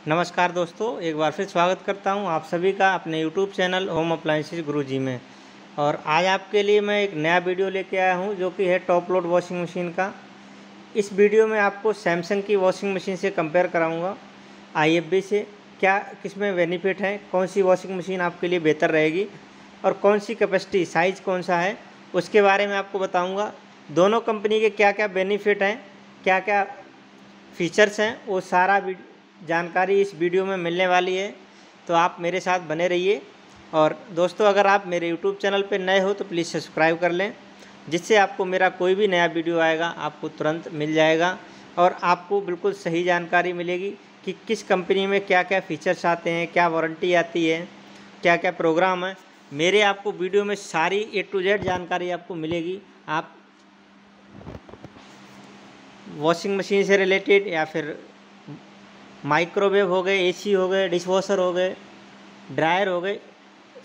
नमस्कार दोस्तों, एक बार फिर स्वागत करता हूं आप सभी का अपने यूट्यूब चैनल होम अप्लायंसेज गुरुजी में। और आज आपके लिए मैं एक नया वीडियो लेके आया हूं जो कि है टॉप लोड वॉशिंग मशीन का। इस वीडियो में आपको सैमसंग की वॉशिंग मशीन से कंपेयर कराऊंगा IFB से। क्या किसमें बेनिफिट है, कौन सी वॉशिंग मशीन आपके लिए बेहतर रहेगी और कौन सी कैपेसिटी साइज़ कौन सा है, उसके बारे में आपको बताऊँगा। दोनों कंपनी के क्या क्या बेनिफिट हैं, क्या क्या फीचर्स हैं, वो सारा जानकारी इस वीडियो में मिलने वाली है। तो आप मेरे साथ बने रहिए। और दोस्तों, अगर आप मेरे YouTube चैनल पर नए हो तो प्लीज़ सब्सक्राइब कर लें, जिससे आपको मेरा कोई भी नया वीडियो आएगा आपको तुरंत मिल जाएगा और आपको बिल्कुल सही जानकारी मिलेगी कि किस कंपनी में क्या क्या फीचर्स आते हैं, क्या वारंटी आती है, क्या क्या प्रोग्राम है। मेरे आपको वीडियो में सारी A to Z जानकारी आपको मिलेगी। आप वॉशिंग मशीन से रिलेटेड या फिर माइक्रोवेव हो गए, AC हो गए, डिशवॉशर हो गए, ड्रायर हो गए,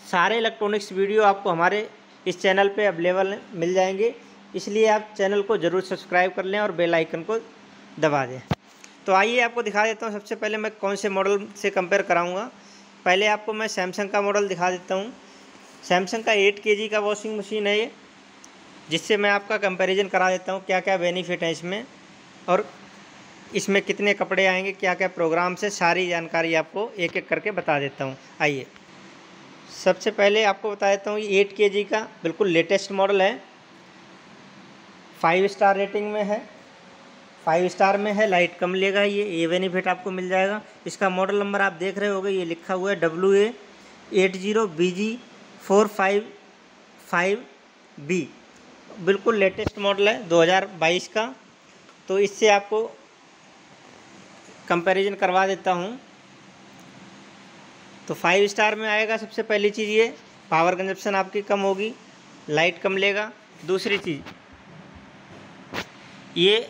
सारे इलेक्ट्रॉनिक्स वीडियो आपको हमारे इस चैनल पे अवेलेबल मिल जाएंगे। इसलिए आप चैनल को ज़रूर सब्सक्राइब कर लें और बेल आइकन को दबा दें। तो आइए आपको दिखा देता हूँ सबसे पहले मैं कौन से मॉडल से कंपेयर कराऊँगा। पहले आपको मैं सैमसंग का मॉडल दिखा देता हूँ। सैमसंग का 8 kg का वॉशिंग मशीन है ये, जिससे मैं आपका कंपैरिजन करा देता हूँ क्या क्या बेनिफिट है इसमें और इसमें कितने कपड़े आएंगे, क्या क्या प्रोग्राम से, सारी जानकारी आपको एक एक करके बता देता हूँ। आइए सबसे पहले आपको बता देता हूँ ये 8 kg का बिल्कुल लेटेस्ट मॉडल है, 5 स्टार रेटिंग में है, 5 स्टार में है, लाइट कम लेगा। ये बेनिफिट आपको मिल जाएगा। इसका मॉडल नंबर आप देख रहे होंगे, ये लिखा हुआ है WA80BG455B। बिल्कुल लेटेस्ट मॉडल है 2022 का। तो इससे आपको कंपैरिजन करवा देता हूँ। तो 5 स्टार में आएगा। सबसे पहली चीज़ ये पावर कंजप्शन आपकी कम होगी, लाइट कम लेगा। दूसरी चीज़ ये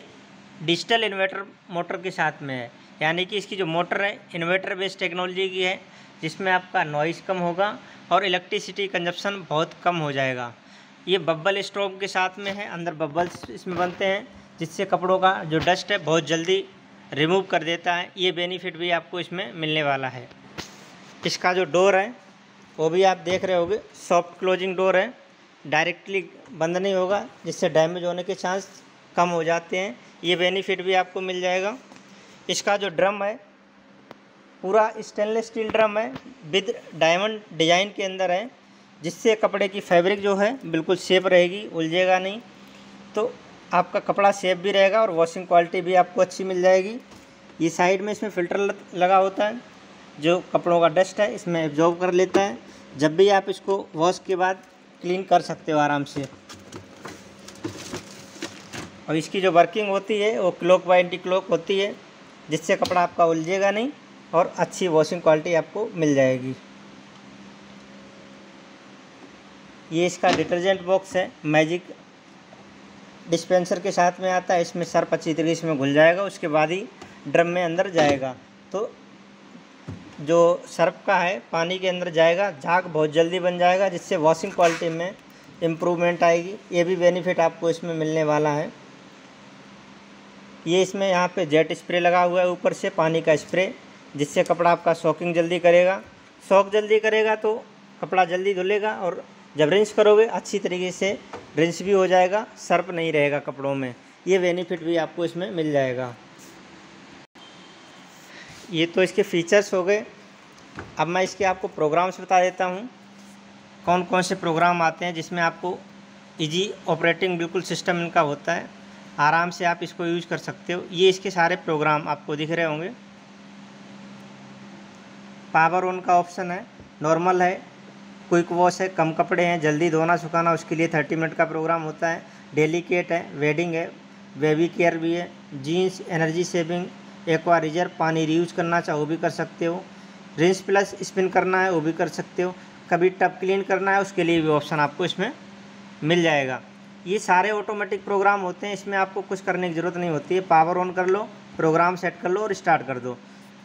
डिजिटल इन्वर्टर मोटर के साथ में है, यानी कि इसकी जो मोटर है इन्वर्टर बेस्ड टेक्नोलॉजी की है, जिसमें आपका नॉइज़ कम होगा और इलेक्ट्रिसिटी कंजप्शन बहुत कम हो जाएगा। ये बब्बल स्टॉप के साथ में है, अंदर बब्बल्स इसमें बनते हैं जिससे कपड़ों का जो डस्ट है बहुत जल्दी रिमूव कर देता है। ये बेनिफिट भी आपको इसमें मिलने वाला है। इसका जो डोर है वो भी आप देख रहे होंगे, सॉफ्ट क्लोजिंग डोर है, डायरेक्टली बंद नहीं होगा, जिससे डैमेज होने के चांस कम हो जाते हैं। ये बेनिफिट भी आपको मिल जाएगा। इसका जो ड्रम है पूरा स्टेनलेस स्टील ड्रम है, विद डायमंड डिजाइन के अंदर है, जिससे कपड़े की फैब्रिक जो है बिल्कुल सेफ रहेगी, उलझेगा नहीं। तो आपका कपड़ा सेफ भी रहेगा और वॉशिंग क्वालिटी भी आपको अच्छी मिल जाएगी। ये साइड में इसमें फ़िल्टर लगा होता है जो कपड़ों का डस्ट है इसमें एब्जॉर्ब कर लेता है। जब भी आप इसको वॉश के बाद क्लीन कर सकते हो आराम से। और इसकी जो वर्किंग होती है वो क्लॉक बाय एंटी क्लॉक होती है, जिससे कपड़ा आपका उलझेगा नहीं और अच्छी वॉशिंग क्वालिटी आपको मिल जाएगी। ये इसका डिटर्जेंट बॉक्स है, मैजिक डिस्पेंसर के साथ में आता है। इसमें सर्फ अच्छी तरीके से घुल जाएगा, उसके बाद ही ड्रम में अंदर जाएगा। तो जो सर्फ का है पानी के अंदर जाएगा, झाग बहुत जल्दी बन जाएगा, जिससे वॉशिंग क्वालिटी में इम्प्रूवमेंट आएगी। ये भी बेनिफिट आपको इसमें मिलने वाला है। ये इसमें यहाँ पे जेट स्प्रे लगा हुआ है, ऊपर से पानी का स्प्रे, जिससे कपड़ा आपका सॉकिंग जल्दी करेगा। सॉक जल्दी करेगा तो कपड़ा जल्दी धुलेगा और जब रिंस करोगे अच्छी तरीके से रिंस भी हो जाएगा, सर्फ नहीं रहेगा कपड़ों में। ये बेनिफिट भी आपको इसमें मिल जाएगा। ये तो इसके फीचर्स हो गए। अब मैं इसके आपको प्रोग्राम्स बता देता हूँ, कौन कौन से प्रोग्राम आते हैं जिसमें आपको इजी ऑपरेटिंग बिल्कुल सिस्टम इनका होता है, आराम से आप इसको यूज़ कर सकते हो। ये इसके सारे प्रोग्राम आपको दिख रहे होंगे। पावर ऑन का ऑप्शन है, नॉर्मल है, क्विक वॉश है, कम कपड़े हैं, जल्दी धोना सुखाना, उसके लिए 30 मिनट का प्रोग्राम होता है। डेलिकेट है, वेडिंग है, बेबी केयर भी है, jeans, energy saving, aqua reserve, पानी रीयूज करना चाहो वो भी कर सकते हो। रिंस प्लस स्पिन करना है वो भी कर सकते हो। कभी टब क्लीन करना है उसके लिए भी ऑप्शन आपको इसमें मिल जाएगा। ये सारे ऑटोमेटिक प्रोग्राम होते हैं, इसमें आपको कुछ करने की ज़रूरत नहीं होती है। पावर ऑन कर लो, प्रोग्राम सेट कर लो और स्टार्ट कर दो,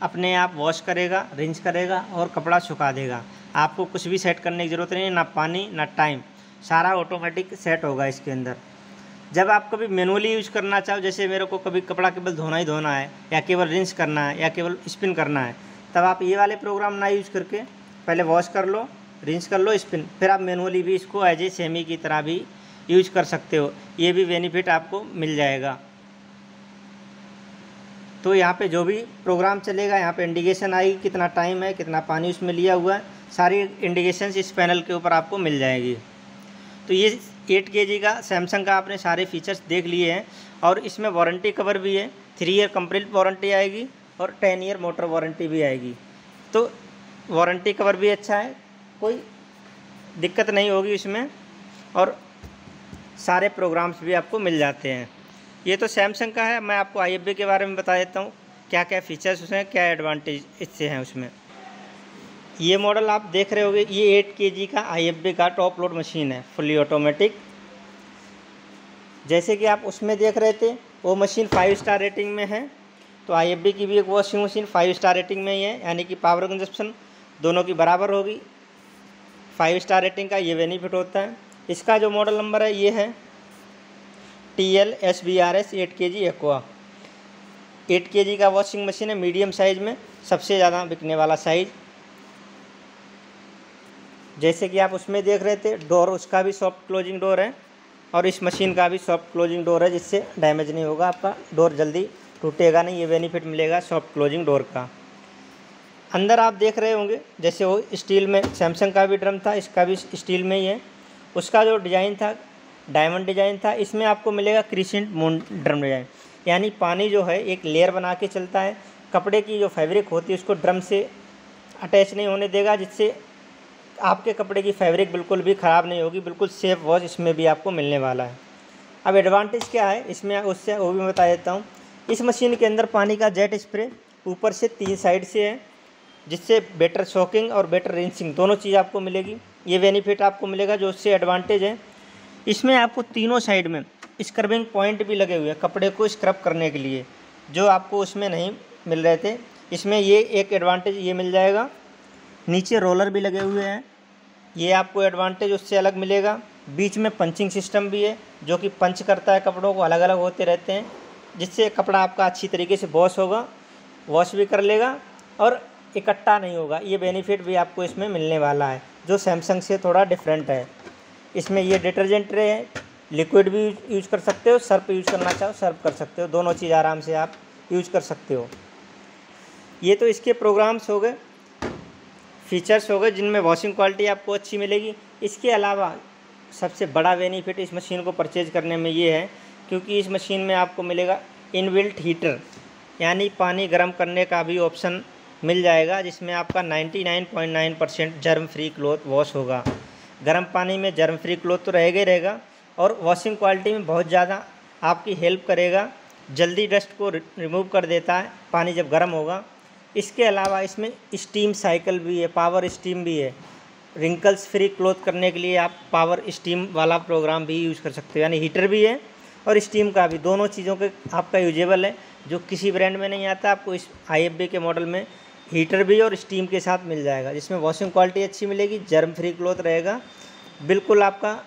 अपने आप वॉश करेगा, रिंस करेगा और कपड़ा सुखा देगा। आपको कुछ भी सेट करने की ज़रूरत नहीं है, ना पानी ना टाइम, सारा ऑटोमेटिक सेट होगा इसके अंदर। जब आप कभी मैनुअली यूज करना चाहो, जैसे मेरे को कभी कपड़ा केवल धोना ही धोना है या केवल रिंस करना है या केवल स्पिन करना है, तब आप ये वाले प्रोग्राम ना यूज करके पहले वॉश कर लो, रिंस कर लो, स्पिन, फिर आप मैनुअली भी इसको एज ए सेमी की तरह भी यूज कर सकते हो। ये भी बेनिफिट आपको मिल जाएगा। तो यहाँ पे जो भी प्रोग्राम चलेगा, यहाँ पे इंडिकेशन आएगी, कितना टाइम है, कितना पानी उसमें लिया हुआ है, सारी इंडिकेशंस इस पैनल के ऊपर आपको मिल जाएगी। तो ये 8 kg का सैमसंग का आपने सारे फीचर्स देख लिए हैं। और इसमें वारंटी कवर भी है, 3 ईयर कंप्लीट वारंटी आएगी और 10 ईयर मोटर वारंटी भी आएगी। तो वारंटी कवर भी अच्छा है, कोई दिक्कत नहीं होगी इसमें, और सारे प्रोग्राम्स भी आपको मिल जाते हैं। ये तो सैमसंग का है। मैं आपको IFB के बारे में बता देता हूँ, क्या क्या फीचर्स उसमें, क्या एडवांटेज इससे हैं उसमें। ये मॉडल आप देख रहे होगे, ये 8 kg का IFB का टॉप लोड मशीन है, फुली ऑटोमेटिक। जैसे कि आप उसमें देख रहे थे, वो मशीन 5 स्टार रेटिंग में है। तो IFB की भी एक वॉशिंग मशीन 5 स्टार रेटिंग में ही है, यानी कि पावर कंजप्शन दोनों की बराबर होगी। 5 स्टार रेटिंग का ये बेनिफिट होता है। इसका जो मॉडल नंबर है ये है TLSBRS 8 kg एक्वा। 8 kg का वॉशिंग मशीन है, मीडियम साइज़ में, सबसे ज़्यादा बिकने वाला साइज़। जैसे कि आप उसमें देख रहे थे, डोर उसका भी सॉफ्ट क्लोजिंग डोर है, और इस मशीन का भी सॉफ्ट क्लोजिंग डोर है, जिससे डैमेज नहीं होगा, आपका डोर जल्दी टूटेगा नहीं। ये बेनिफिट मिलेगा सॉफ्ट क्लोजिंग डोर का। अंदर आप देख रहे होंगे, जैसे वो स्टील में सैमसंग का भी ड्रम था, इसका भी स्टील में ही है। उसका जो डिज़ाइन था डायमंड डिज़ाइन था, इसमें आपको मिलेगा क्रिसेंट मून ड्रम डिज़ाइन, यानी पानी जो है एक लेयर बना के चलता है। कपड़े की जो फैब्रिक होती है उसको ड्रम से अटैच नहीं होने देगा, जिससे आपके कपड़े की फैब्रिक बिल्कुल भी ख़राब नहीं होगी। बिल्कुल सेफ वॉश इसमें भी आपको मिलने वाला है। अब एडवांटेज क्या है इसमें, उससे वो भी मैं बता देता हूँ। इस मशीन के अंदर पानी का जेट स्प्रे ऊपर से 3 साइड से है, जिससे बेटर शॉकिंग और बेटर रिंसिंग दोनों चीज़ आपको मिलेगी। ये बेनिफिट आपको मिलेगा, जो उससे एडवांटेज है। इसमें आपको तीनों साइड में स्क्रबिंग पॉइंट भी लगे हुए हैं कपड़े को स्क्रब करने के लिए, जो आपको उसमें नहीं मिल रहे थे। इसमें ये एक एडवांटेज ये मिल जाएगा। नीचे रोलर भी लगे हुए हैं, ये आपको एडवांटेज उससे अलग मिलेगा। बीच में पंचिंग सिस्टम भी है, जो कि पंच करता है, कपड़ों को अलग अलग होते रहते हैं, जिससे कपड़ा आपका अच्छी तरीके से वॉश भी कर लेगा और इकट्ठा नहीं होगा। ये बेनिफिट भी आपको इसमें मिलने वाला है, जो सैमसंग से थोड़ा डिफरेंट है। इसमें ये डिटर्जेंट ट्रे है, लिक्विड भी यूज कर सकते हो, सर्फ यूज करना चाहो सर्फ कर सकते हो, दोनों चीज़ आराम से आप यूज कर सकते हो। ये तो इसके प्रोग्राम्स हो गए, फीचर्स हो गए, जिनमें वॉशिंग क्वालिटी आपको अच्छी मिलेगी। इसके अलावा सबसे बड़ा बेनिफिट इस मशीन को परचेज करने में ये है, क्योंकि इस मशीन में आपको मिलेगा इनबिल्ट हीटर, यानी पानी गर्म करने का भी ऑप्शन मिल जाएगा, जिसमें आपका 99.9% जर्म फ्री क्लॉथ वॉश होगा। गर्म पानी में जर्म फ्री क्लॉथ तो रहेगा ही रहेगा, और वॉशिंग क्वालिटी में बहुत ज़्यादा आपकी हेल्प करेगा, जल्दी डस्ट को रिमूव कर देता है पानी जब गर्म होगा। इसके अलावा इसमें स्टीम साइकिल भी है, पावर स्टीम भी है। रिंकल्स फ्री क्लॉथ करने के लिए आप पावर स्टीम वाला प्रोग्राम भी यूज़ कर सकते हो, यानी हीटर भी है और स्टीम का भी, दोनों चीज़ों के आपका यूजेबल है, जो किसी ब्रांड में नहीं आता। आपको इस IFB के मॉडल में हीटर भी और स्टीम के साथ मिल जाएगा, जिसमें वॉशिंग क्वालिटी अच्छी मिलेगी, जर्म फ्री क्लॉथ रहेगा। बिल्कुल आपका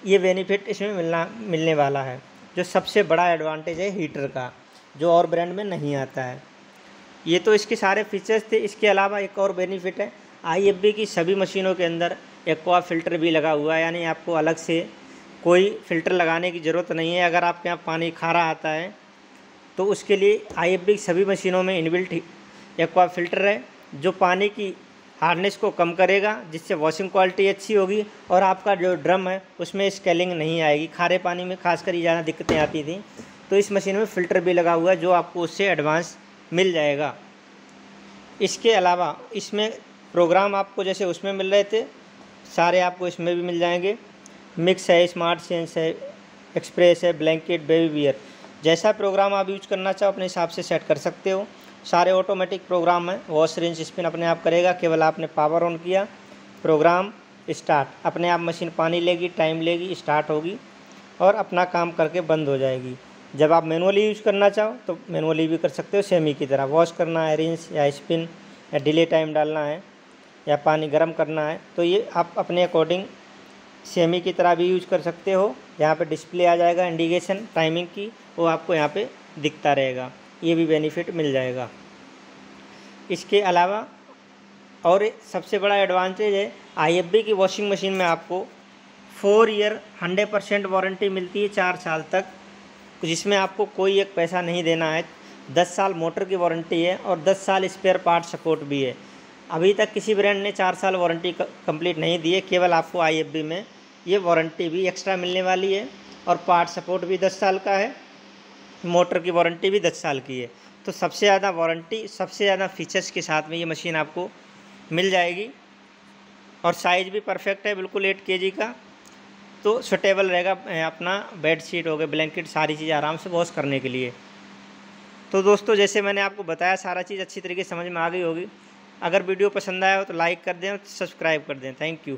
ये बेनिफिट इसमें मिलने वाला है, जो सबसे बड़ा एडवांटेज है हीटर का, जो और ब्रांड में नहीं आता है। ये तो इसके सारे फीचर्स थे। इसके अलावा एक और बेनिफिट है, IFB की सभी मशीनों के अंदर एक्वा फ़िल्टर भी लगा हुआ है, यानी आपको अलग से कोई फ़िल्टर लगाने की ज़रूरत नहीं है। अगर आपके यहाँ पानी खारा आता है तो उसके लिए IFB की सभी मशीनों में इनबिल्ट एक्वा फ़िल्टर है, जो पानी की हार्डनेस को कम करेगा, जिससे वॉशिंग क्वालिटी अच्छी होगी और आपका जो ड्रम है उसमें स्केलिंग नहीं आएगी। खारे पानी में खासकर ये ज़्यादा दिक्कतें आती थी, तो इस मशीन में फ़िल्टर भी लगा हुआ है, जो आपको उससे एडवांस मिल जाएगा। इसके अलावा इसमें प्रोग्राम आपको जैसे उसमें मिल रहे थे, सारे आपको इसमें भी मिल जाएंगे। मिक्स है, स्मार्ट सेंस है, एक्सप्रेस है, ब्लैंकेट, बेबी वियर, जैसा प्रोग्राम आप यूज करना चाहो अपने हिसाब से सेट कर सकते हो। सारे ऑटोमेटिक प्रोग्राम हैं, वॉश रिंस स्पिन अपने आप करेगा, केवल आपने पावर ऑन किया, प्रोग्राम स्टार्ट, अपने आप मशीन पानी लेगी, टाइम लेगी, स्टार्ट होगी और अपना काम करके बंद हो जाएगी। जब आप मैनुअली यूज़ करना चाहो तो मैनुअली भी कर सकते हो, सेमी की तरह। वॉश करना है, रिंस या स्पिन या डिले टाइम डालना है या पानी गर्म करना है, तो ये आप अपने अकॉर्डिंग सेमी की तरह भी यूज़ कर सकते हो। यहाँ पे डिस्प्ले आ जाएगा इंडिकेशन टाइमिंग की, वो आपको यहाँ पे दिखता रहेगा, ये भी बेनिफिट मिल जाएगा। इसके अलावा और सबसे बड़ा एडवांटेज है IFB की वॉशिंग मशीन में आपको 4 ईयर 100% वारंटी मिलती है 4 साल तक, जिसमें आपको कोई एक पैसा नहीं देना है। 10 साल मोटर की वारंटी है और 10 साल स्पेयर पार्ट सपोर्ट भी है। अभी तक किसी ब्रांड ने 4 साल वारंटी कंप्लीट नहीं दी है, केवल आपको IFB में ये वारंटी भी एक्स्ट्रा मिलने वाली है और पार्ट सपोर्ट भी 10 साल का है, मोटर की वारंटी भी 10 साल की है। तो सबसे ज़्यादा वारंटी, सबसे ज़्यादा फीचर्स के साथ में ये मशीन आपको मिल जाएगी और साइज़ भी परफेक्ट है, बिल्कुल 8 kg का। तो सूटेबल रहेगा अपना बेड शीट हो गए, ब्लैंकेट, सारी चीज़ आराम से वॉश करने के लिए। तो दोस्तों जैसे मैंने आपको बताया सारा चीज़ अच्छी तरीके से समझ में आ गई होगी। अगर वीडियो पसंद आया हो तो लाइक कर दें और सब्सक्राइब कर दें। Thank you.